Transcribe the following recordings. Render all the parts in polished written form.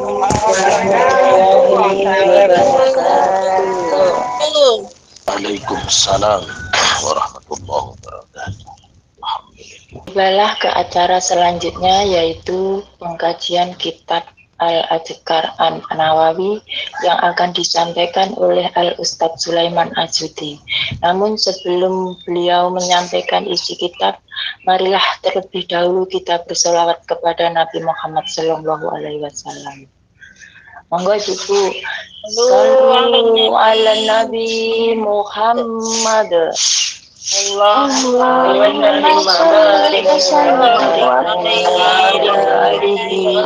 warahmatullahi wabarakatuh. Waalaikumsalam warahmatullahi wabarakatuh. Baiklah ke acara selanjutnya, yaitu pengkajian kitab Al-Adhkar An-Nawawi yang akan disampaikan oleh Al-Ustadz Sulaiman Azuti. Namun sebelum beliau menyampaikan isi kitab, marilah terlebih dahulu kita bersolawat kepada Nabi Muhammad SAW. Monggo Ibu, sallu ala Nabi Muhammad. Allahumma barik wa sallim wa alihi wa ashabihi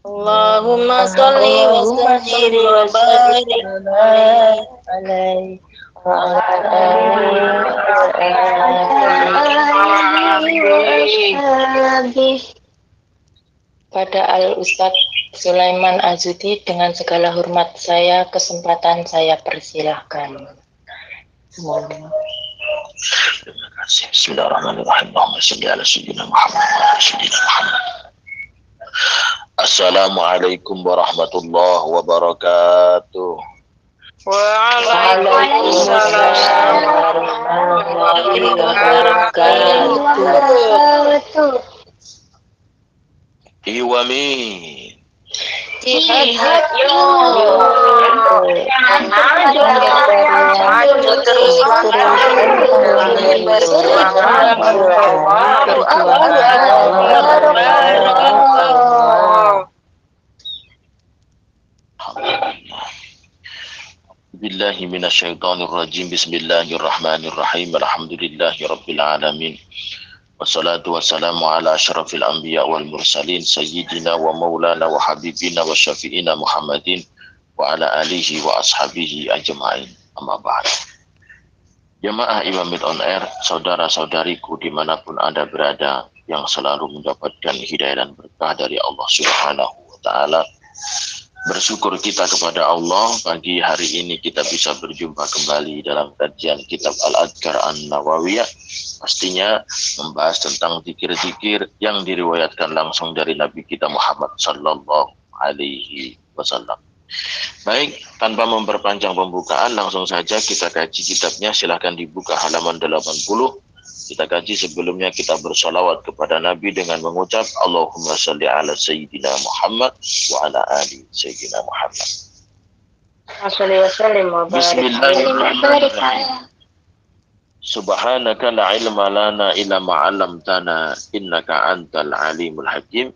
Allahumma sholli wa sallim wa barik alaihi wa alihi. Pada Al-Ustadz Sulaiman Azuti, dengan segala hormat saya, kesempatan saya persilahkan. Terima kasih. Bismillahirrahmanirrahim. Allahumma shalli ala sayyidina Muhammad wa ala sayyidina Muhammad. Assalamualaikum warahmatullahi wabarakatuh. Waalaikumsalam warahmatullahi wabarakatuh. Iwami. Jihad yo. Billahi minasyaitonir rajim. Bismillahirrahmanirrahim. Alhamdulillahirabbil alamin. Wassalatu wassalamu ala asyrafil anbiya wal mursalin sayyidina wa maulana wa habibina wa syafi'ina Muhammadin wa ala alihi wa ashabihi ajma'in. Amma ba'd. Jamaah Imamit on Air, saudara-saudariku dimanapun Anda berada, yang selalu mendapatkan hidayah dan berkah dari Allah Subhanahu wa Ta'ala. Bersyukur kita kepada Allah, pagi hari ini kita bisa berjumpa kembali dalam kajian kitab Al-Adhkar An-Nawawiyah. Pastinya membahas tentang zikir-zikir yang diriwayatkan langsung dari Nabi kita Muhammad sallallahu alaihi wasallam. Baik, tanpa memperpanjang pembukaan, langsung saja kita kaji kitabnya. Silahkan dibuka halaman 80. Kita kaji, sebelumnya kita bersolawat kepada Nabi dengan mengucap Allahumma salli ala Sayyidina Muhammad wa ala ali Sayyidina Muhammad. Bismillahirrahmanirrahim. Subhanaka la ilma lana illa ma'alamtana innaka antal alimul hakim.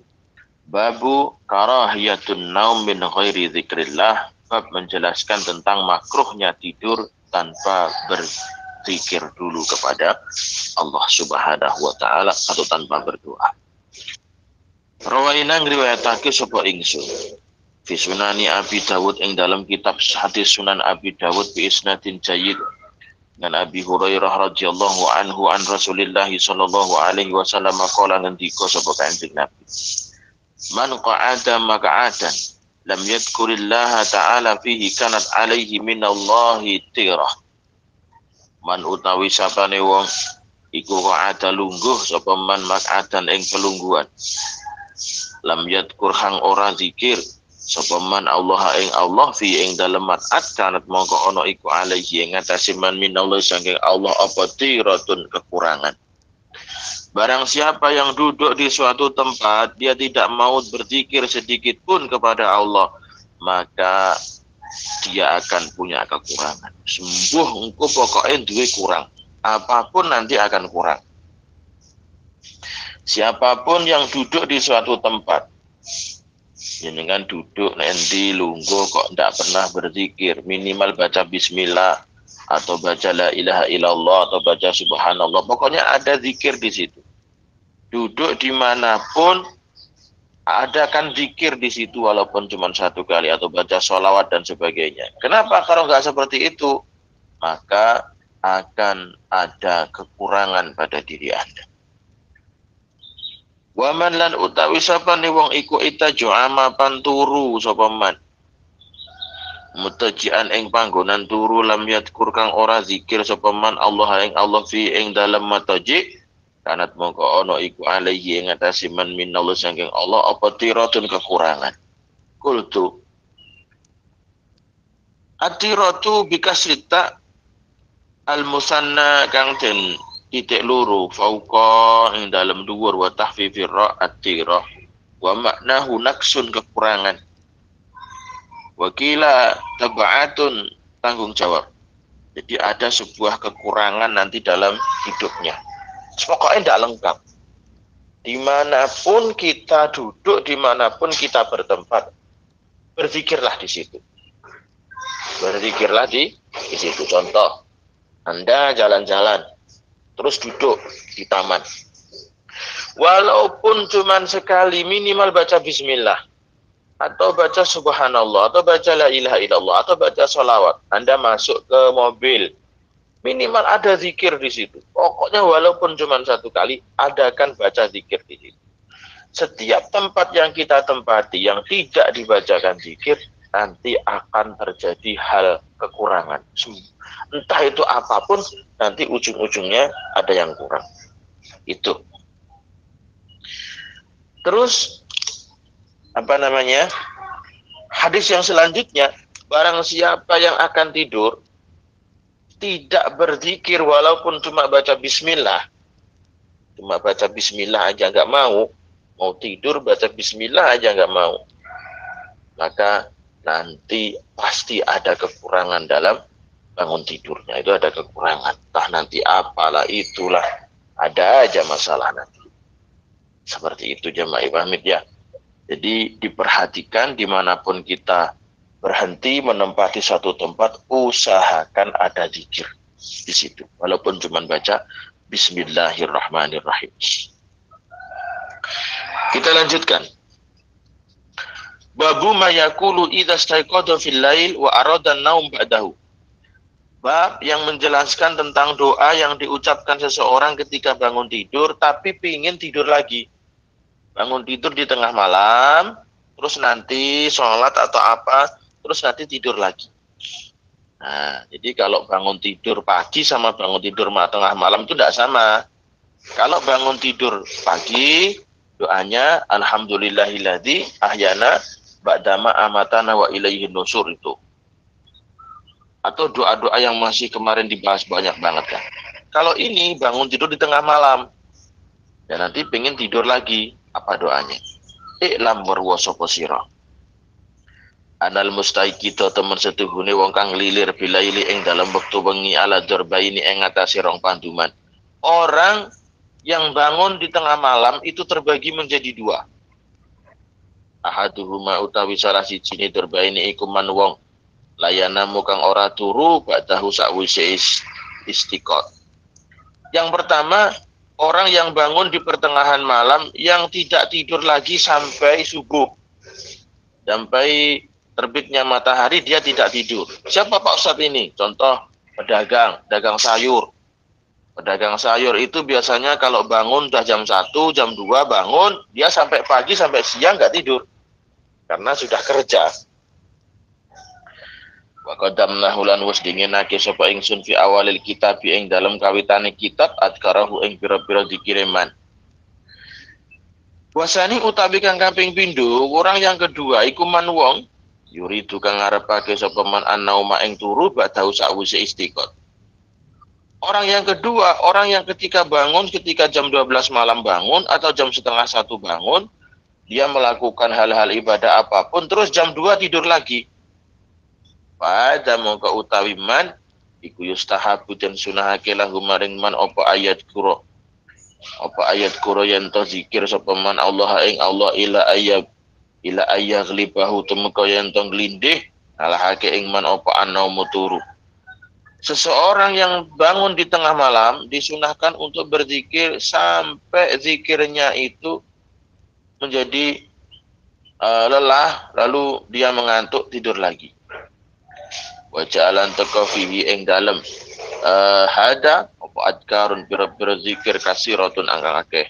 Babu karahiyatun naum min ghairi zikrillah. Bab menjelaskan tentang makruhnya tidur tanpa berzikir dulu kepada Allah Subhanahu wa Ta'ala atau tanpa berdoa. Rawaina ngriwayatake sapa ingsun fi sunani Abi Dawud ing dalam kitab hadis Sunan Abi Dawud bi isnadin jayyid dan Abi Hurairah radhiyallahu anhu an Rasulillah sallallahu alaihi wasallam qala ngendika sapa Kanjeng Nabi, man qa'ada maq'adan lam yadhkurillaha ta'ala fihi kanat alaihi minallahi tirah. Man utawi sapane wong iku qa'ada lungguh sapa man maq'adan ing pelungguhan, lam yadhkur hang ora zikir sapa man Allah ing Allah fi ing dalem maq'ad kanat mongko ana iku alaihi ing atase man minallahi saking Allah apa tiratun kekurangan. Barang siapa yang duduk di suatu tempat, dia tidak mau berzikir sedikit pun kepada Allah, maka dia akan punya kekurangan. Sembuh engko pokoknya duwe kurang. Apapun nanti akan kurang. Siapapun yang duduk di suatu tempat, jenengan duduk nanti lungguh kok tidak pernah berzikir, minimal baca bismillah atau baca la ilaha illallah, atau baca subhanallah. Pokoknya ada zikir di situ. Duduk dimanapun, adakan zikir di situ walaupun cuma satu kali, atau baca sholawat dan sebagainya. Kenapa? Kalau nggak seperti itu, maka akan ada kekurangan pada diri Anda. Waman lan utawi sapane wong iku itaju amapan turu sapa man. Mutajian ing panggonan turu lam yadkur kang ora zikir sapa man Allah ing Allah fi ing dalam mataji kanat mongko ana iku alaihi ing atase man minallah saking Allah apa tiratun kekurangan. Kultu atiratu bikasrita al musanna kang den titik loro fauqa ing dalam dhuwur wa tahfifir ra atira wa maknahu naksun kekurangan. Wakila tabaatun tanggung jawab. Jadi ada sebuah kekurangan nanti dalam hidupnya. Pokoknya tidak lengkap. Dimanapun kita duduk, dimanapun kita bertempat, berzikirlah di situ. Berzikirlah di situ. Contoh, Anda jalan-jalan, terus duduk di taman. Walaupun cuma sekali, minimal baca bismillah. Atau baca subhanallah, atau baca la ilaha illallah, atau baca sholawat. Anda masuk ke mobil, minimal ada zikir di situ. Pokoknya walaupun cuma satu kali, adakan baca zikir di situ. Setiap tempat yang kita tempati yang tidak dibacakan zikir, nanti akan terjadi hal kekurangan. Entah itu apapun, nanti ujung-ujungnya ada yang kurang. Itu. Terus hadis yang selanjutnya, barang siapa yang akan tidur tidak berzikir walaupun cuma baca bismillah aja nggak mau tidur baca bismillah aja nggak mau, maka nanti pasti ada kekurangan dalam bangun tidurnya. Itu ada kekurangan, entah nanti apalah itulah, ada aja masalah nanti. Seperti itu jamaah Ibahmid ya. Jadi diperhatikan dimanapun kita berhenti menempati satu tempat, usahakan ada zikir di situ. Walaupun cuma baca Bismillahirrahmanirrahim. Kita lanjutkan. Babu mayakulu idza staiqadha fil lail wa arada an-naum ba'dahu. Bab yang menjelaskan tentang doa yang diucapkan seseorang ketika bangun tidur tapi ingin tidur lagi. Bangun tidur di tengah malam, terus nanti sholat atau apa, terus nanti tidur lagi. Nah, jadi kalau bangun tidur pagi sama bangun tidur tengah malam itu tidak sama. Kalau bangun tidur pagi, doanya Alhamdulillahilladzi ahyana ba'dama amatana wa ilaihin nusur itu. Atau doa-doa yang masih kemarin dibahas banyak banget kan. Kalau ini bangun tidur di tengah malam, dan nanti pengen tidur lagi. Apa doanya? Iklam warwasa posira. Anal mustaiqito temen setuhune wong kang lilir bilaili ing dalam wektu wengi ala dzarbaini ing ngatasi rong panduman. Orang yang bangun di tengah malam itu terbagi menjadi dua. Ahaduhuma utawi salah sijine dzarbaini iku man wong layanamu kang ora turu ba'dahu sakwise istiqot. Yang pertama, orang yang bangun di pertengahan malam yang tidak tidur lagi sampai subuh. Sampai terbitnya matahari dia tidak tidur. Siapa Pak Ustadz ini? Contoh pedagang, dagang sayur. Pedagang sayur itu biasanya kalau bangun udah jam 1, jam 2 bangun, dia sampai pagi, sampai siang nggak tidur. Karena sudah kerja. Wa qadamna hulan was dinginake sapa ingsun fi awalil kitab ing dalam kawitane kitab adkarahu ing pira-pira dikireman. Wasani utawi kang kaping pindho, orang yang kedua iku man wong yuridu kang ngarepake sapa man annauma ing turu ba'dahu sakwise istiqot. Orang yang kedua, orang yang ketika bangun ketika jam 12 malam bangun atau jam setengah 1 bangun, dia melakukan hal-hal ibadah apapun terus jam 2 tidur lagi. Pada mongko utawi man iku yustahabu den sunahake lahu maring man apa ayat kuro yen to zikir sapa man Allah ing Allah ila ayyaghlibahu temeka yen to glindih alahake ing man apa anaum turu. Seseorang yang bangun di tengah malam disunahkan untuk berzikir sampai zikirnya itu menjadi lelah, lalu dia mengantuk tidur lagi. Wa ja'alan taqafihi ing dalem hada apa adkarun pira-pira zikir kasiratun angkang akeh.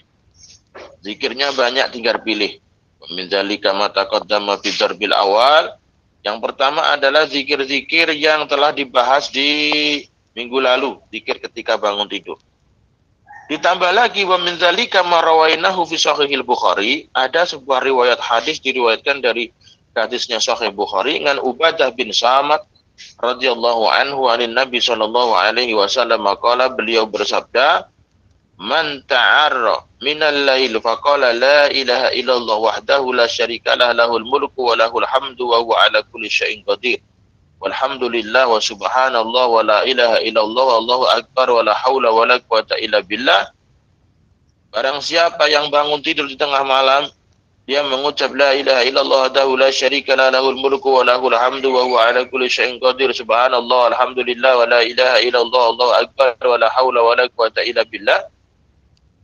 Zikirnya banyak, tinggal pilih. Min zalika ma taqaddama fi darbil awal. Yang pertama adalah zikir-zikir yang telah dibahas di minggu lalu, zikir ketika bangun tidur. Ditambah lagi wa min zalika ma rawainahu fi sahihil Bukhari, ada sebuah riwayat hadis diriwayatkan dari hadisnya Sahih Bukhari dengan Ubadah bin Samit radhiyallahu anhu anin Nabi sallallahu alaihi wasallam qala, beliau bersabda, man ta'arra minal lail faqala la ilaha illallah wahdahu la syarikalah lahul mulku wa lahul hamdu wa huwa ala kulli syai'in qadir walhamdulillah wa subhanallah wa la ilaha illallah wallahu akbar wa la haula wa la quwata illa billah. Barang siapa yang bangun tidur di tengah malam, dia mengucap la ilaha illallah wahdahu la syarikalah lahul mulku wa lahul hamdu wa huwa ala kulli syai'in qadir subhanallah alhamdulillah wa la ilaha illallah wallahu akbar wa la haula wa la quwata illa billah.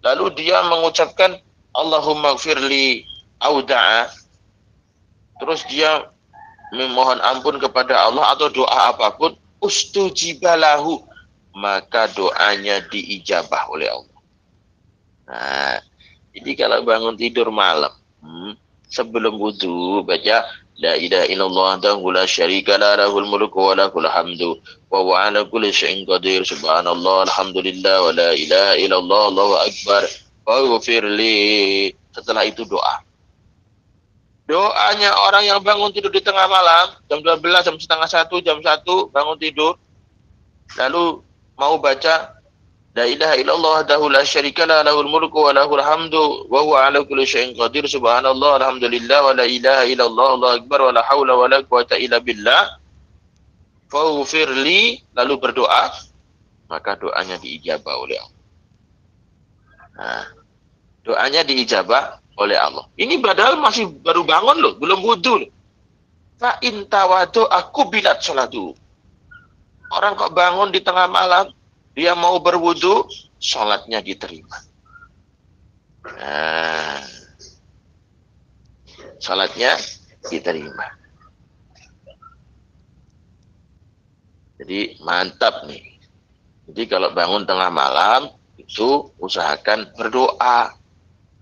Lalu dia mengucapkan Allahumma gfirli auda'a. Terus dia memohon ampun kepada Allah atau doa apapun, ustujibalahu, maka doanya diijabah oleh Allah. Nah, jadi kalau bangun tidur malam, sebelum wudu baca la ilaha illallah wahdahu la syarikalah lahul mulku wa lahul hamdu wa huwa ala kulli syai'in qadir subhanallah alhamdulillah wa la ilaha illallah allahu akbar waghfirli. Setelah itu doa. Doanya orang yang bangun tidur di tengah malam, jam 12, jam setengah 1, jam 1 bangun tidur, lalu mau baca la ilaha illallah wahdahu la syarikalah lahul mulku wa lahul hamdu wa huwa ala kulli syai'in qadir subhanallah alhamdulillah wa la ilaha illallah allahu akbar wa la haula wa la quwata illa billah faghfirli, lalu berdoa, maka doanya diijabah oleh Allah. Nah, doanya diijabah oleh Allah. Ini padahal masih baru bangun loh, belum wudu loh. Fa in tawadu aku bilat salatu. Orang kok bangun di tengah malam, dia mau berwudu, sholatnya diterima. Nah, sholatnya diterima. Jadi mantap nih. Jadi kalau bangun tengah malam, itu usahakan berdoa.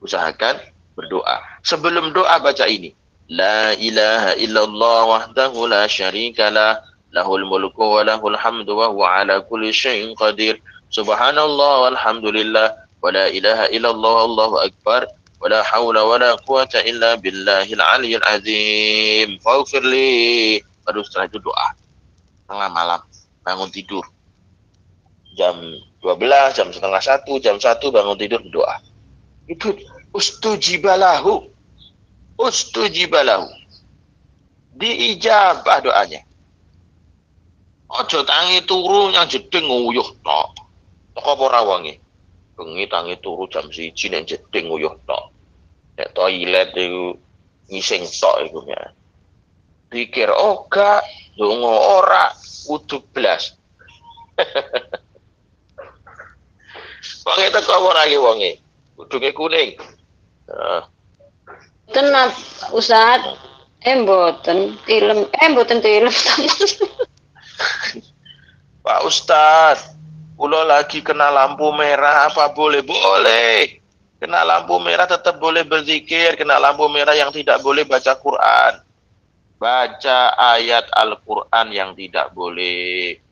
Usahakan berdoa. Sebelum doa baca ini. La ilaha illallah wahdahu la syarikalah. Lahul mulku wa lahul hamdu wa huwa ala kulli syai'in qadir subhanallah walhamdulillah wa la ilaha illallah allahu akbar wa la hawla wa la quwata illa billahil aliyyil azim faghfirli. Baru setelah itu doa tengah malam bangun tidur jam 12, jam setengah 1, jam 1 bangun tidur doa. Itu ustujibalahu diijabah doanya. Ojo tangi turu yang jeding nguyuh tok. Tok apa rawange? Bengi tangi turu jam 1 nek jeding nguyuh tok. Nek toilet iku ngising tok iku ya. Pikir gak ndonga ora wudu blas. Wonge teko ora iki wonge. Udunge kuning. Tenang, Ustaz. Mboten film. Pak Ustadz, kula lagi kena lampu merah, apa boleh? Boleh. Kena lampu merah tetap boleh berzikir. Kena lampu merah yang tidak boleh baca Quran. Baca ayat Al-Quran yang tidak boleh.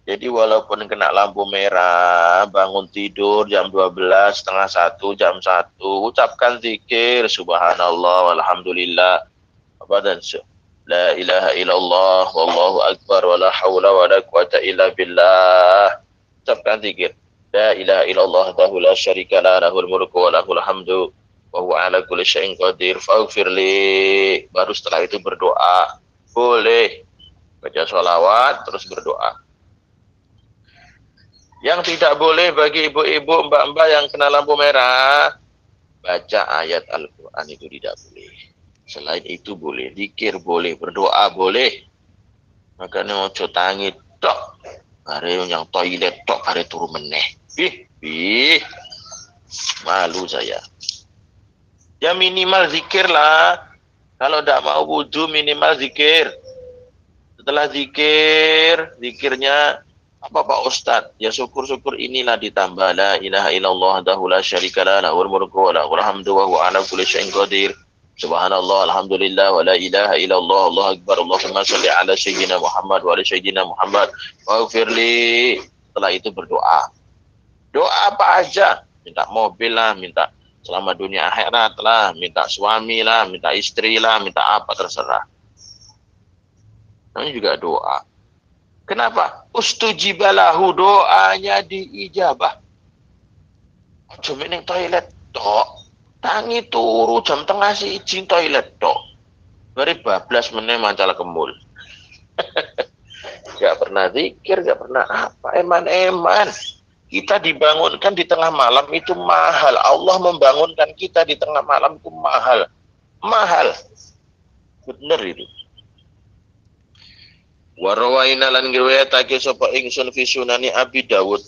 Jadi walaupun kena lampu merah, bangun tidur jam 12, setengah 1, jam 1, ucapkan zikir, subhanallah, walhamdulillah, dan la ilaha illallah wallahu akbar wa la hawla wa la quwata illa billah. Ucapkan zikir la ilaha illallah wahdahu la syarikalah lahul mulku wa lahul hamdu wa huwa ala kulli syai'in qadir faghfirli. Baru setelah itu berdoa. Boleh baca sholawat terus berdoa. Yang tidak boleh bagi ibu-ibu, mbak-mbak yang kena lampu merah, baca ayat Al-Quran itu tidak boleh. Selain itu boleh, zikir boleh, berdoa boleh. Makanya ojo tangi tok. Are yang toilet tok are turu meneh. Ih, malu saya. Ya minimal zikir lah. Kalau tidak mau wudhu minimal zikir. Setelah zikirnya apa Pak Ustadz? Ya syukur-syukur inilah ditambah la ilaha illallah wahdahu la syarikalah lahul mulku wa lahul hamdu wa huwa ala kulli syai'in qadir. Subhanallah alhamdulillah wa la ilaha illallah Allahu akbar Allahumma shalli ala sayyidina Muhammad wa ala sayyidina Muhammad waghfirli. Setelah itu berdoa. Doa apa aja? Minta mobil lah, minta selamat dunia akhirat lah, minta suami lah, minta istri lah, minta apa terserah. Namanya juga doa. Kenapa? Ustujibalahu, doanya diijabah. Cuma yang toilet tok. Tangi turu jam tengah si izin toilet tok. Bari bablas meneh mancal kemul. Gak pernah zikir, gak pernah apa. Eman-eman. Kita dibangunkan di tengah malam itu mahal. Allah membangunkan kita di tengah malam itu mahal. Mahal. Bener itu. Warawaina lan ngriwayatake sapa ingsun fi sunani Abi Dawud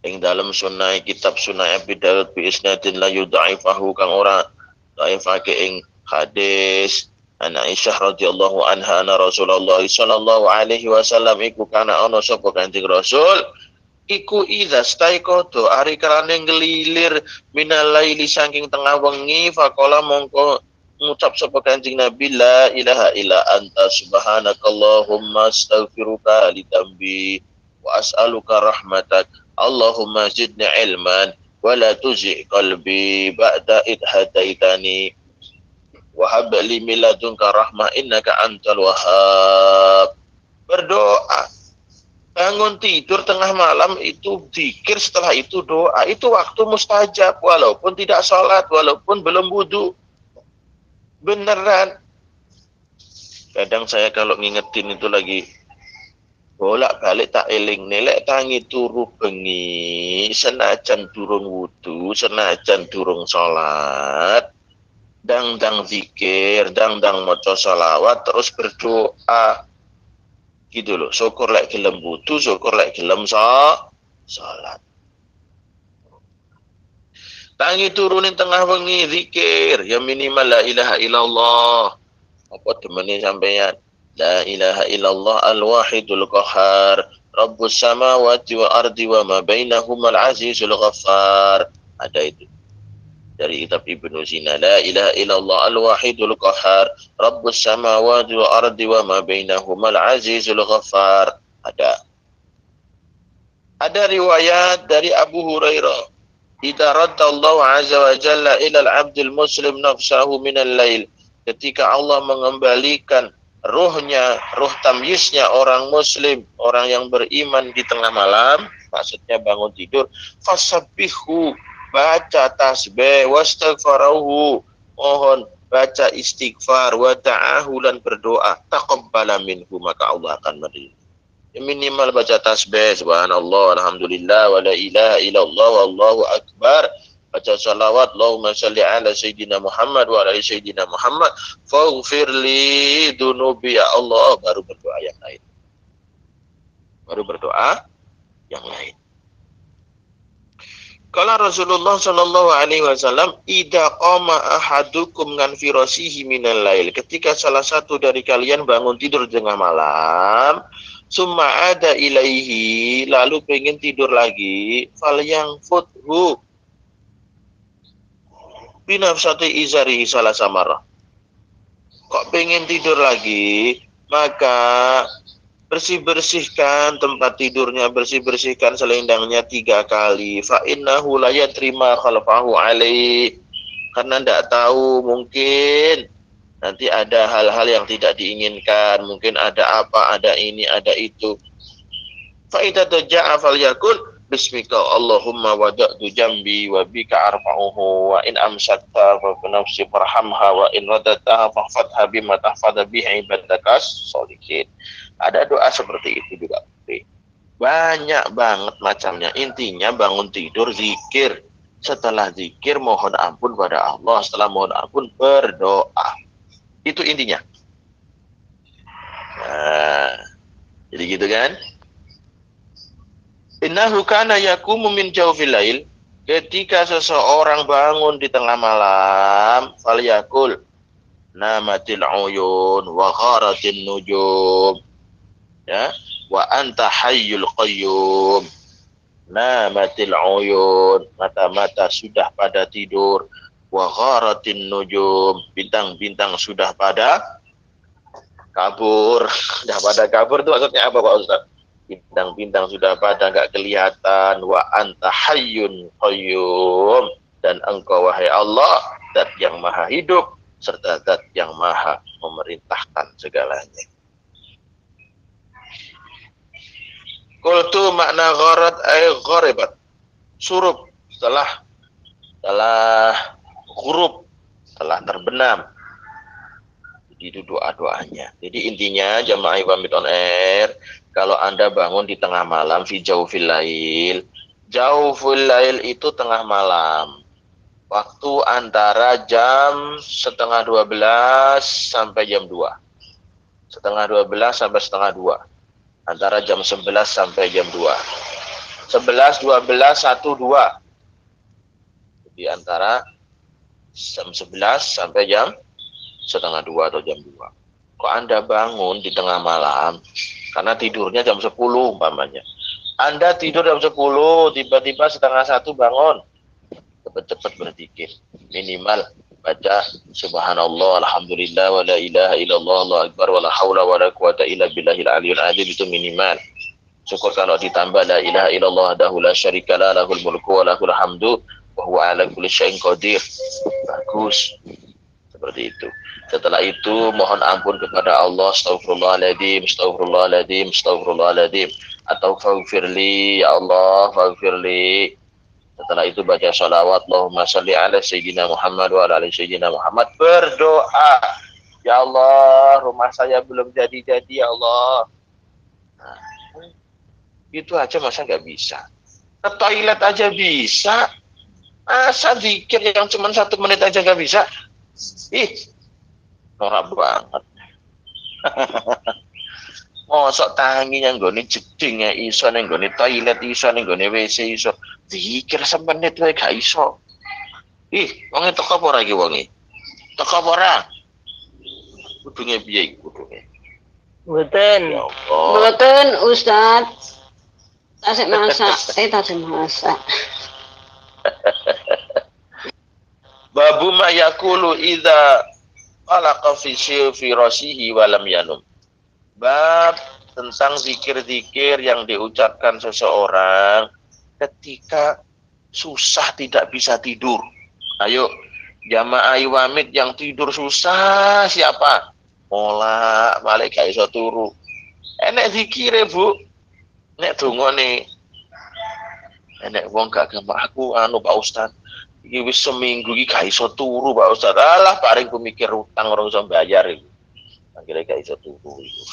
ing dalam sunai kitab sunai Abi Dawud bi isnadin la yudhaifahu kang ora dhaifake ing hadis an Aisyah radhiyallahu anha ana Rasulullah sallallahu alaihi wasallam iku kana ana sapa Kanjeng Rasul iku idza staiqatu ari karane ngelilir minal laili saking tengah wengi faqala mongko ngucap sapa Kanjeng Nabi la ilaha illa anta subhanakallahumma astaghfiruka li dambi wa as'aluka rahmatak Allahumma zidni ilman wa la tuzigh qalbi ba'da id hadaitani wa hab li min ladunka rahmah innaka antal wahhab. Berdoa bangun tidur tengah malam itu zikir, setelah itu doa. Itu waktu mustajab walaupun tidak sholat, walaupun belum wudu. Beneran. Kadang saya kalau ngingetin itu lagi bolak-balik tak eling nilai tangi turu bengi senajan durung wudu, senajan durung sholat, dang zikir, dang maca sholawat, terus berdoa. Gitu loh. Syukur lek gelem wudu, syukur lek gelem sholat. Tangi turunin tengah wengi zikir ya minimal la ilaha illallah. Apa temene sampeyan? La ilaha illallah al-wahidul qahhar rabbus samawati wa ardi wa ma bainahuma al-azizul ghaffar. Ada itu dari kitab Ibnu Sina. La ilaha illallah al-wahidul qahhar rabbus samawati wa ardi wa ma bainahuma al-azizul ghaffar. Ada riwayat dari Abu Hurairah. Idza raddallahu azza wa jalla ila al-'abdil muslim nafsahu minal lail. Ketika Allah mengembalikan ruhnya, ruh tamyiznya orang muslim, orang yang beriman di tengah malam, maksudnya bangun tidur, fasabbihu, baca tasbih, wastaghfarahu, mohon baca istighfar, wa ta'ahu dan berdoa, taqabbala minhu, maka Allah akan menerima. Minimal baca tasbih subhanallah alhamdulillah wa la ilaha illallah wallahu akbar, baca salawat Allahumma shalli ala sayyidina Muhammad wa ala sayyidina Muhammad faghfirli dunubi ya Allah, baru berdoa yang lain. Kala Rasulullah sallallahu alaihi wasallam idza qama ahadukum ngan firasihi minal lail, ketika salah satu dari kalian bangun tidur tengah malam, summa ada ilaihi, lalu pengen tidur lagi, fal yang futhu binafsati izari salah samarah. Kok pengen tidur lagi, maka bersihkan tempat tidurnya, bersihkan selendangnya 3 kali. Fa innahu la yatrima khalfahu alaihi, karena tidak tahu, mungkin nanti ada hal-hal yang tidak diinginkan, mungkin ada apa, ada ini, ada itu. Fa idza taja'a falyakul bismika Allahumma wada'tu jambi wa bika arfa'uhu wa in amsakta fa nafsi farhamha wa in radataha fahfadha bima tahfadha bihi ibadakas sholihin. Ada doa seperti itu juga. Banyak banget macamnya. Intinya bangun tidur zikir. Setelah zikir mohon ampun pada Allah. Setelah mohon ampun berdoa. Itu intinya. Nah, jadi gitu kan. Innahu kana yakumu min jawfil lail. Ketika seseorang bangun di tengah malam, falyakul namatil uyun wa gharatin nujum. Ya, wa anta hayyul qayyum. Namatil uyun, mata-mata sudah pada tidur. Wa gharatin nujum, bintang-bintang sudah pada kabur. Sudah pada kabur itu maksudnya apa Pak Ustaz? Bintang-bintang sudah pada nggak kelihatan. Wa anta hayyun qayyum, dan engkau wahai Allah zat yang maha hidup serta zat yang maha memerintahkan segalanya. Qultu makna gharat ay gharibat, surup, setelah huruf, setelah terbenam. Itu doa-doanya. Jadi intinya jamaah Iwamid on Air, kalau Anda bangun di tengah malam, fi jawfil lail. Jawfil lail itu tengah malam. Waktu antara jam 11:30 sampai jam 2. 11:30 sampai setengah 2. Antara jam 11 sampai jam 2. 11, 12, 1, 2. Jadi antara jam 11 sampai jam setengah 2 atau jam 2. Kok Anda bangun di tengah malam, karena tidurnya jam 10 umpamanya. Anda tidur jam 10, tiba-tiba setengah 1 bangun. Cepat-cepat berzikir. Minimal baca subhanallah, alhamdulillah, wa la ilaha illallah, Allahu akbar, wa la haula wa la quwata illa billahil aliyul azim, itu minimal. Syukur kalau ditambah la ilaha illallah wahdahu la syarika lah, lahul mulku wa lahul hamdu wa huwa ala kulli syai'in qadir. Bagus. Seperti itu. Setelah itu mohon ampun kepada Allah, astaghfirullahaladzim, astaghfirullahaladzim, astaghfirullahaladzim, atau faghfirli, ya Allah, faghfirli. Setelah itu baca sholawat, Allahumma salli ala Sayyidina Muhammad wa ala ali Sayyidina Muhammad. Berdoa, ya Allah, rumah saya belum jadi-jadi, ya Allah. Nah, itu aja masa nggak bisa? Ke toilet aja bisa. Masa zikir yang cuma 1 menit aja nggak bisa? Ih, norak banget. Mosok tangi yang goni jeding ya iso, yang goni toilet iso, yang goni WC iso. Zikir semenit wae gak iso. Ih, wonge teko apa ora iki wonge? Teko apa ora? Kudunge piye iki kudunge? Mboten. Ya Allah. Mboten Ustaz. Tasik masak, tasik masak. Babu ma yakulu idza qalaqa fi rasihi wa lam yanum. Bab tentang zikir-zikir yang diucapkan seseorang ketika susah tidak bisa tidur. Ayo, jamaah Iwamid yang tidur susah siapa? Mola, balik gak iso turu. Enek zikire, Bu. Nek dongane. Enek wong gak gemak aku Pak Ustaz. Iki wis seminggu iki gak iso turu, Pak Ustaz. Alah, paling ku mikir utang orang iso bayar iki. Akhirnya gak iso turu itu.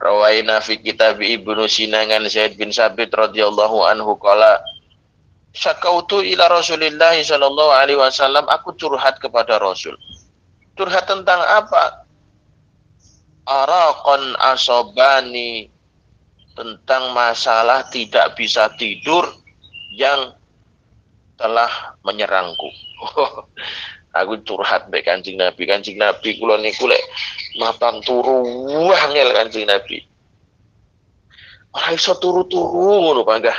Rawaina fi kitab Ibnu Sinangan Zaid bin Sabit radhiyallahu anhu qala syakautu ila Rasulillah sallallahu alaihi wasallam, aku curhat kepada Rasul. Curhat tentang apa? Araqan asobani, tentang masalah tidak bisa tidur yang telah menyerangku. Aku curhat mbek Kanjeng Nabi. Kanjeng Nabi kula niku lek mapan turu wangel Kanjeng Nabi. Ora iso turu-turu ngono panggah.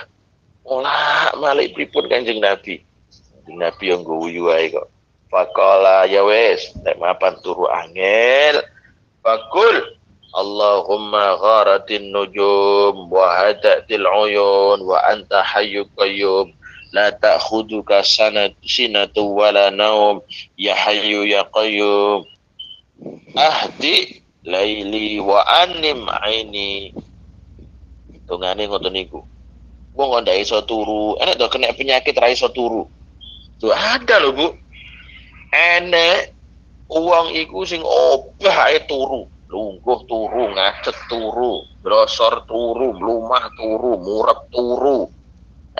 Olah malik pripun Kanjeng Nabi. Kanjeng Nabi yang guyu ae kok. Faqala ya wes, nek mapan turu angel, faqul Allahumma gharatin nujum wa hadatil uyun wa anta hayyul qayyum. La ta'khuduka sinatu wala naum ya hayyu ya qayyum ahdi laili wa anim aini. Tungane ngoten niku. Wong ndak iso turu, enek to kena penyakit ra iso turu. Tuh ada lho, Bu. Enek wong iku sing obah ae turu, lungguh turu, ngacet turu, brosor turu, mlumah turu, murep turu.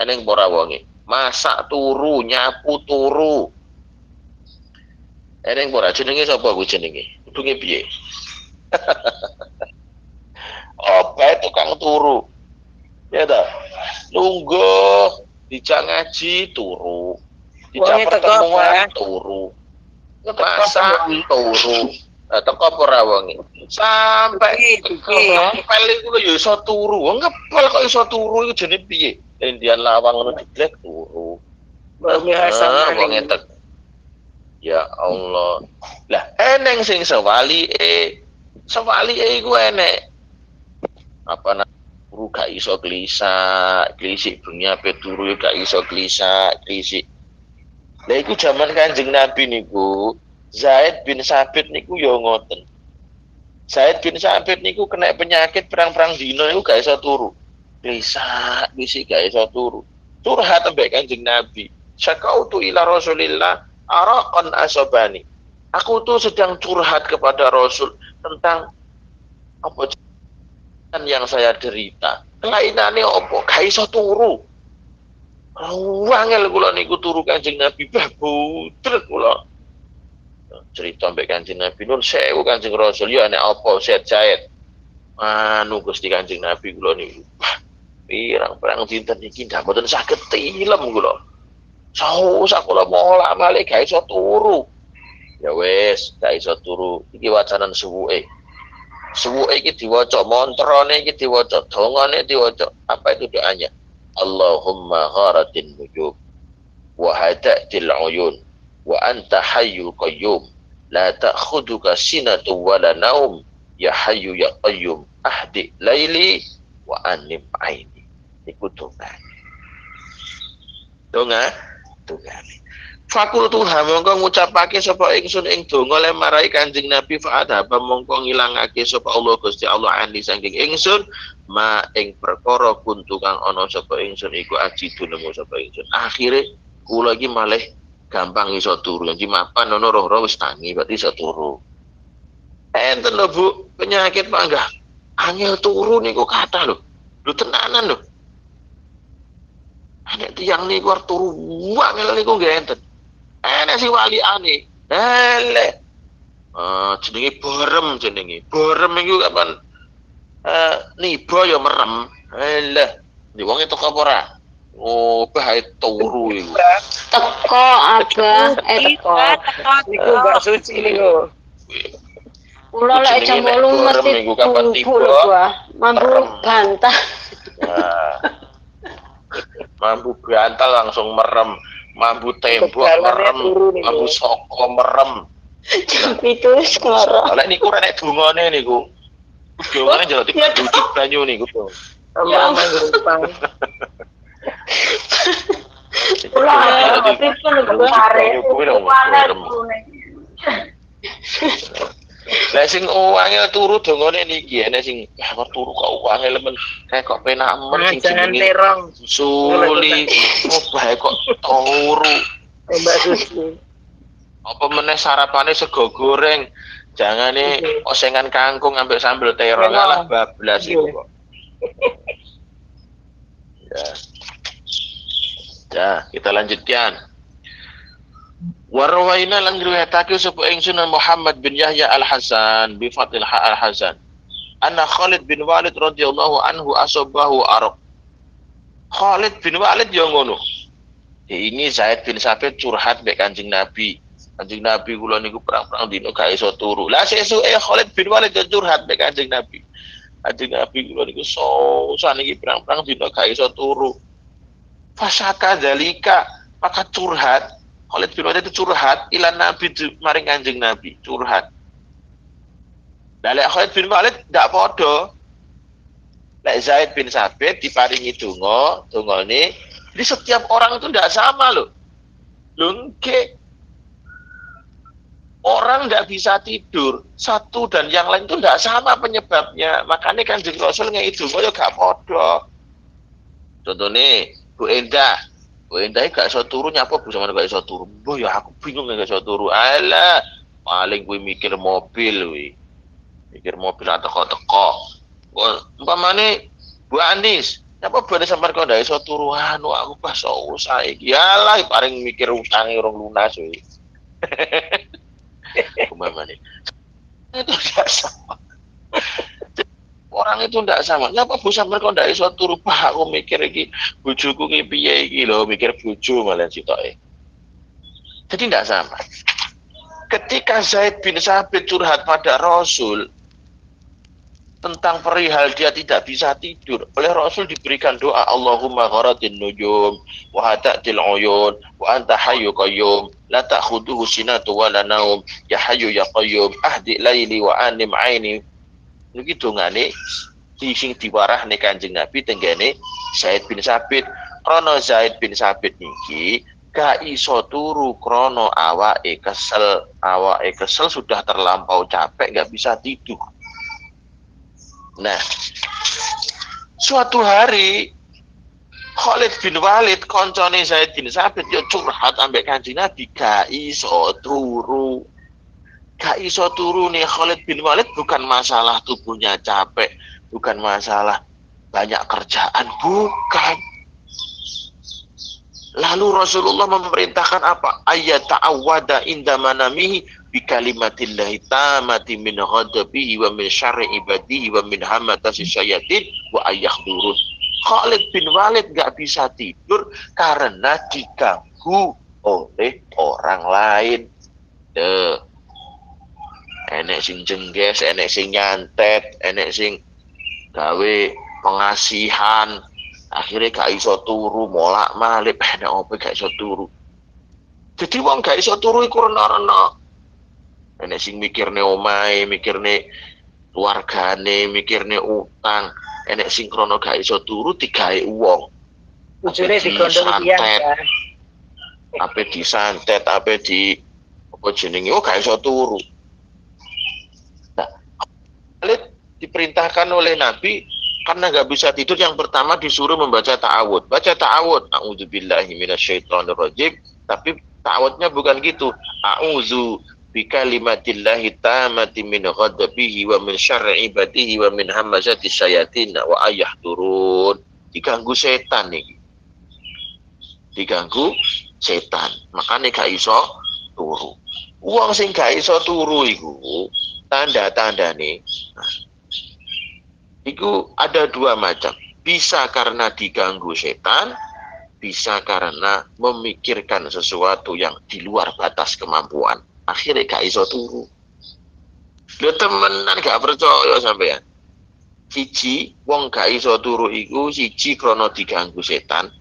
Eneng ora wonge. Masak turu, nyapu turu. Eneng ora jenenge sapa ku jenenge? Kudunge piye? teko bae tukang turu. Ya ta. Lungguh dijak ngaji turu. Dijak pertemuan turu. Masak turu. Teko ora wonge. Sampai ngepel iku lho ya iso turu. Ngepel kok iso turu iku jenenge piye? Indian lawang ngono diblek turu. Wong etek. Ya Allah. Lah eneng sing sewalike. Sewalike iku enek. Apa turu gak iso klisik bengi ape turu gak iso klisik. Lah iku jaman Kanjeng Nabi niku Zaid bin Sabit niku ya ngoten. Zaid bin Sabit niku kena penyakit perang-perang dino niku gak iso turu. Klisik gak iso turu. Curhat ambek Kanjeng Nabi. Syakautu ila Rasulillah araqan asobani. Aku tuh sedang curhat kepada Rasul tentang apa yang saya derita. Kelainane opo? Gak iso turu. Wangel kula niku turu Kanjeng Nabi budrek kula. Cerita mbek Kanjeng Nabi nun sewu Kanjeng Rasul ya nek apa set Zaid. Anu Gusti Kanjeng Nabi kula niku. Pirang-pirang dinten iki ndak mboten saged tilem kula. Saus kula mola male gak iso turu. Ya wis, gak iso turu. Iki wacanan suwuke. Suwuke iki diwaca, montrone iki diwaca, dongane diwaca. Apa itu doanya? Allahumma gharatin nujum wa hadatil uyun wa anta hayyul qayyum la ta'khuduka sinatun wa la naum ya hayyu ya qayyum ahdi laili wa anim aini. Iku donga. Fakultu mongko ngucapake sapa ingsun ing donga le marai Kanjeng Nabi faat haba mongko ngilangake sapa Allah Gusti Allah ani saking ingsun ma ing perkara kuntu kang ana sapa ingsun iku ajidu nemu sapa ingsun. Akhire kula iki malih gampang iso turu. Jadi mapan ono roh-roh wis tangi berarti iso turu. Enten lho Bu, penyakit panggah. Angel turu niku kathah lho. Lho tenanan lho. Nek tiyang niku arep turu angel niku nggih enten. Enak si wali ane, jenenge borem jenenge. Borem itu kapan? Niba ya merem. Di wong itu apa ora? Oh, bahaya turu itu. Teko abah, teko. Niku Mbak Suci niku. Kula lek jam 8 mesti tubuh lho, mampu bantah. Mampu bantal langsung merem. Mambu tembok merem, mambu soko merem. Itu sekarang. Lek niku renek dungane niku. Dungane jero dibujuk banyu niku. Aman gampang. Lah, tapi pun kare. Lek sing angel turu dongane niki nek sing turu kok angel men kayak kok penak men sing terong suli bae kok turu. Mbak Suci. Apa meneh sarapane sego goreng jangane osengan kangkung ambek sambel terong alah bablas iku kok. Ya, kita lanjutkan. Warwaina lan riwayatake sapa ingsun Muhammad bin Yahya Al-Hasan bi Fathil Al-Hasan. Anna Khalid bin Walid radhiyallahu anhu asabahu araq. Khalid bin Walid yo ngono. Ini Zaid bin Sabit curhat mek Kanjeng Nabi. Kanjeng Nabi kula niku perang-perang dino gak iso turu. Lah sesuke Khalid bin Walid curhat mek Kanjeng Nabi. Kanjeng Nabi kula niku susah niki perang-perang dino gak iso turu. Fasaka dalika maka curhat Khalid bin Walid itu curhat ila Nabi maring Kanjeng Nabi curhat. Lah Khalid bin Walid ndak padha. Lek Zaid bin Sabit diparingi dongane. Jadi setiap orang itu ndak sama loh. Lungke orang ndak bisa tidur satu dan yang lain itu ndak sama penyebabnya. Makanya Kanjeng Rasul ngei donga yo gak padha. Contohnya Bu Endah gak iso turu nyapa Bu sama gak iso turu. Mbah ya aku bingung gak iso turu. Alah, paling kuwi mikir mobil kuwi. Mikir mobil teko-teko. Umpamane Bu Anis, nyapa Bu Anis sampean kok gak iso turu anu aku pas usah iki. Yalah paling mikir utange urung lunas kuwi. Umpamane. Itu gak sama. orang itu tidak sama. Kenapa Bu sampean kok ndak iso turu? Pak, aku mikir iki bojoku ki piye iki lho, mikir bojo malah sitoke. Jadi tidak sama. Ketika Zaid bin Sabit curhat pada Rasul tentang perihal dia tidak bisa tidur, oleh Rasul diberikan doa, Allahumma gharatin nujum wa hadatil uyun wa anta hayyu qayyum la ta'khuduhu sinatu wa la naum ya hayyu ya qayyum ahdi laili wa anim aini. Iki dongane sing diwarahne Kanjeng Nabi tenggene Zaid bin Sabit. Krana Zaid bin Sabit niki gak iso turu krana awake kesel sudah terlampau capek, gak bisa tidur. Nah, suatu hari Khalid bin Walid koncone Zaid bin Sabit yo curhat ambek Kanjeng Nabi gak iso turu. Gak iso turu nih Khalid bin Walid, bukan masalah tubuhnya capek, bukan masalah banyak kerjaan, bukan. Lalu Rasulullah memerintahkan apa? Ayat ta'awwada inda manamihi bi kalimatillahi tamati min ghadabihi wa min syarri ibadihi wa min hamatasi syayatin wa ayahdurun. Khalid bin Walid gak bisa tidur karena diganggu oleh orang lain. Enek sing jengges, enek sing nyantet, enek sing gawe pengasihan, akhirnya gak iso turu, molak malik, enek opo gak iso turu. Jadi wong gak iso turu iku rena-rena. Enek sing mikirne omahe, mikirne keluargane, mikirne utang, enek sing krono gak iso turu digawe wong. Ujune digondong tiyang. Ape disantet, ape di apa jenenge, oh gak iso turu. Khalid diperintahkan oleh Nabi karena nggak bisa tidur, yang pertama disuruh membaca ta'awud. Baca ta'awud, a'udzubillahi minasyaitonirrajim. Tapi ta'awudnya bukan gitu. A'udzu bikalimatillahi tammati min ghadabihi wa min syarri ibadihi wa min hamazati syayatin wa ayahdurun. Diganggu setan nih. Diganggu setan. Makanya gak iso turu. Wong sing gak iso turu iku tanda-tanda nih, itu ada dua macam. Bisa karena diganggu setan, bisa karena memikirkan sesuatu yang di luar batas kemampuan. Akhirnya gak iso turu. Lu temenan gak percaya sampean. Siji, wong gak iso turu iku siji krono diganggu setan.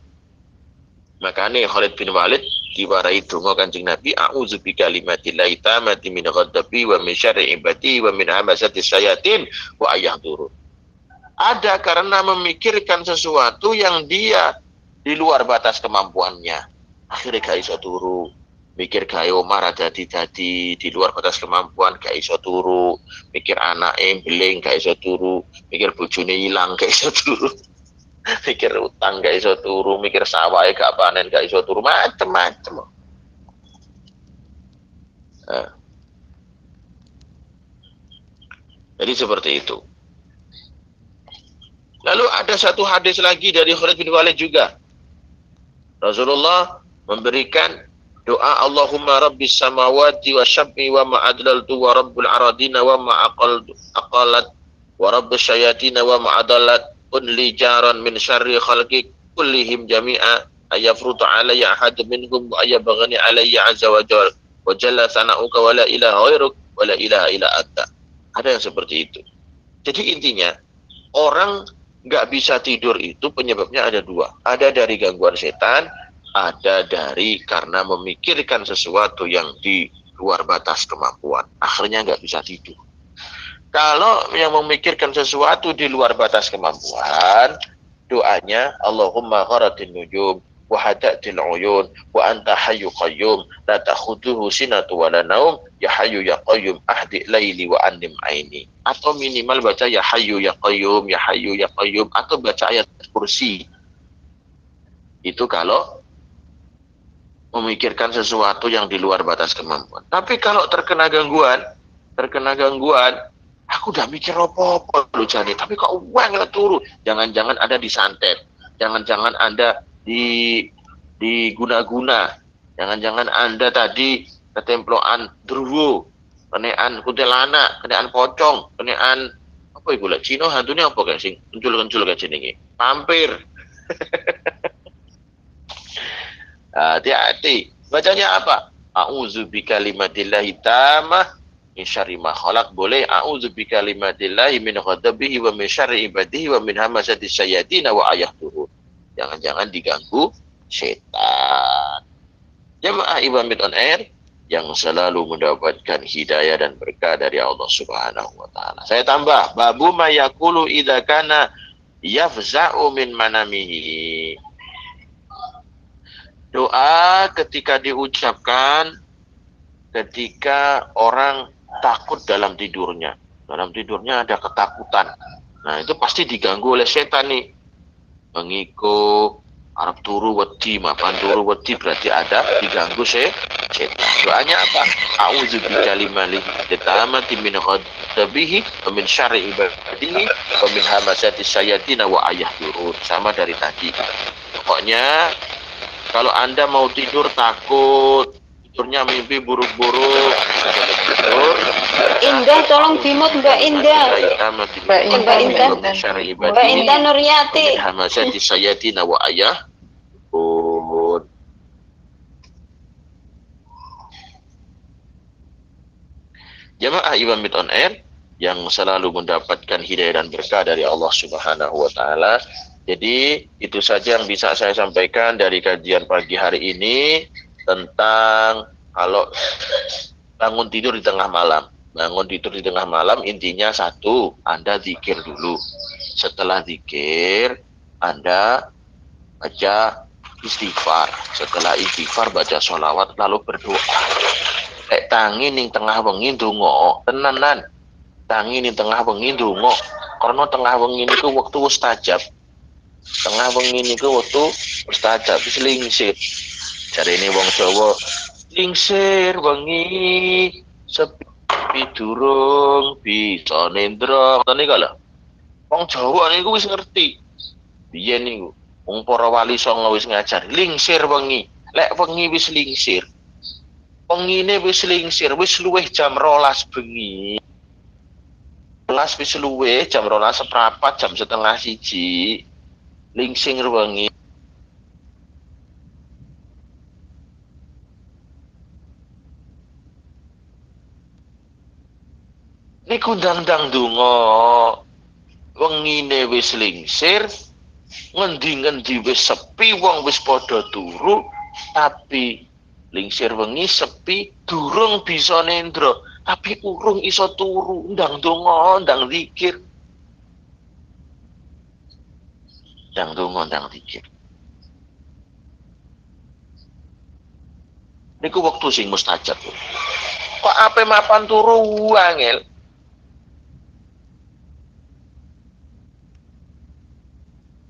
Makanya Khalid bin Walid diwarai donga Kanjeng Nabi, a'udzu bikalimatillahi tammati min ghadabi wa min syarri ibadi wa min hamasati syayatin wa ayahdurun. Ada karena memikirkan sesuatu yang dia di luar batas kemampuannya. Akhirnya gak iso turu. Mikir gawe omah dadi di luar batas kemampuan gak iso turu. Mikir anake beling gak iso turu. Mikir bojone ilang gak iso turu. Mikir utang gak iso turu, mikir sawah gak panen gak iso turu, macem-macem. Nah. Jadi seperti itu. Lalu ada satu hadis lagi dari Khalid bin Walid juga. Rasulullah memberikan doa, Allahumma rabbis samawati wa syab'i wa ma'adlaltu wa rabbul aradina wa ma'aqalat wa rabbus syayatina wa ma'adalat unli jaran min syarri khalqi kullihim jami'a ayafrutu alayya ahad minhum wa ayabghani alayya azza wa jalla sana'uka wa la ilaha ghairuk wa la ilaha illa anta. Ada yang seperti itu. Jadi intinya orang nggak bisa tidur itu penyebabnya ada dua. Ada dari gangguan setan, ada dari karena memikirkan sesuatu yang di luar batas kemampuan. Akhirnya nggak bisa tidur. Kalau yang memikirkan sesuatu di luar batas kemampuan, doanya Allahumma gharatin nujum wa hadatil uyun wa anta hayyu qayyum la ta'khuduhu sinatu wa la naum ya hayyu ya qayyum ahdi laili wa anim aini. Atau minimal baca ya hayyu ya qayyum ya hayyu ya qayyum, atau baca ayat kursi. Itu kalau memikirkan sesuatu yang di luar batas kemampuan. Tapi kalau terkena gangguan, aku udah mikir apa-apa lu jane, tapi kok uang nggak turu. Jangan-jangan ada disantet, jangan-jangan Anda diguna-guna, jangan-jangan Anda tadi ketemploan druwo, kenaan kuntilanak, kenaan pocong, kenaan Apa iku lek Cina hantune apa kae sing kencul-kencul kae jenenge? Vampir. Hati-hati. Bacanya apa? A'udzu bikalimatillahi tammah min syarri ma khalaq. Boleh a'udzu bikalimatillahi min ghadabihi wa min syarri ibadihi wa min hamazati syayatin wa ayatuhu. Jangan-jangan diganggu setan. Jamaah Ibamit on Air yang selalu mendapatkan hidayah dan berkah dari Allah Subhanahu wa taala. Saya tambah, babu mayaqulu idza kana yafza'u min manamihi. Doa ketika diucapkan ketika orang takut dalam tidurnya. Dalam tidurnya ada ketakutan. Nah, itu pasti diganggu oleh setan nih. Mengiko Arab turu wedi, mapan turu wedi berarti ada diganggu setan. Doanya apa? A'udzu bikalimatillahi tammati min ghadabihi wa min syarri ibadihi wa min hamazati syayatin wa ayahdurun. Sama dari tadi. Pokoknya kalau Anda mau tidur takut, tidurnya mimpi buruk-buruk, tidur. Indah, tolong dimut Mbak Indah. Mbak Indah. Mbak Indah Nuryati. Hamazati syayatin wa ayahdurun. Jamaah Ibamit on Air yang selalu mendapatkan hidayah dan berkah dari Allah Subhanahu wa taala. Jadi itu saja yang bisa saya sampaikan dari kajian pagi hari ini tentang kalau bangun tidur di tengah malam. Bangun tidur di tengah malam intinya satu, Anda zikir dulu. Setelah zikir, Anda baca istighfar. Setelah istighfar baca sholawat lalu berdoa. Tangi ning tengah wengi ndonga tenanan. Tangi ning tengah wengi ndonga karena tengah wengi niku wektu mustajab. Tengah wengi niku wektu mustajab wis lingsir. Jarene wong Jawa, lingsir wengi sepi durung bisa nendra. Ngoten niku lho. Wong Jawa niku wis ngerti. Biyen niku wong para wali songo wis ngajar, lingsir wengi. Lek wengi wis lingsir. Wengine wis lingsir, wis luwih jam 12 bengi. Wis luwih jam 12 seprapat, jam setengah 1. Lingsing wengi. Niku ndang-ndang donga. Wengine wis lingsir, ngendi-ngendi wis sepi, wong wis padha turu, tapi lingsir wengi sepi durung bisa nendra, tapi urung iso turu, ndang donga, ndang zikir. Ndang donga, ndang zikir. Niku wektu sing mustajab. Kok ape mapan turu angel?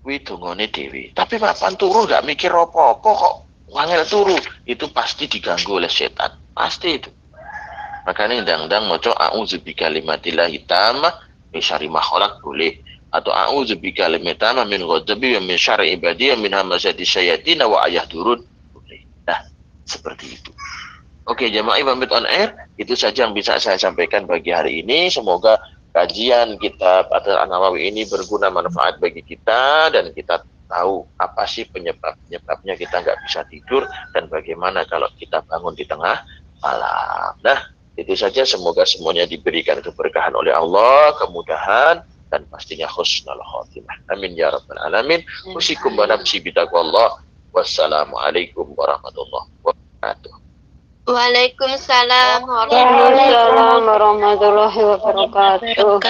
Kuwi dongane dhewe. Tapi mapan turu gak mikir apa-apa kok angel turu. Itu pasti diganggu oleh setan. Pasti itu. Makanya ndang-ndang maca a'udzu bikalimatillahi tammah min syarri ma khalaq boleh. Atau a'udzu bikalimatillahi tammah min ghadabi wa min syarri ibadihi wa min hamazati syayatin wa ayahdurun boleh. Nah, seperti itu. Oke, jamaah Ibamit on Air, itu saja yang bisa saya sampaikan pagi hari ini. Semoga kajian kitab An-Nawawi ini berguna manfaat bagi kita dan kita tahu apa sih penyebabnya kita nggak bisa tidur dan bagaimana kalau kita bangun di tengah malam. Nah, itu saja, semoga semuanya diberikan keberkahan oleh Allah, kemudahan dan pastinya husnul khotimah. Amin ya rabbal alamin. Usikum wa nafsi bitaqwallah. Wassalamualaikum warahmatullahi wabarakatuh. Waalaikumsalam warahmatullahi wabarakatuh.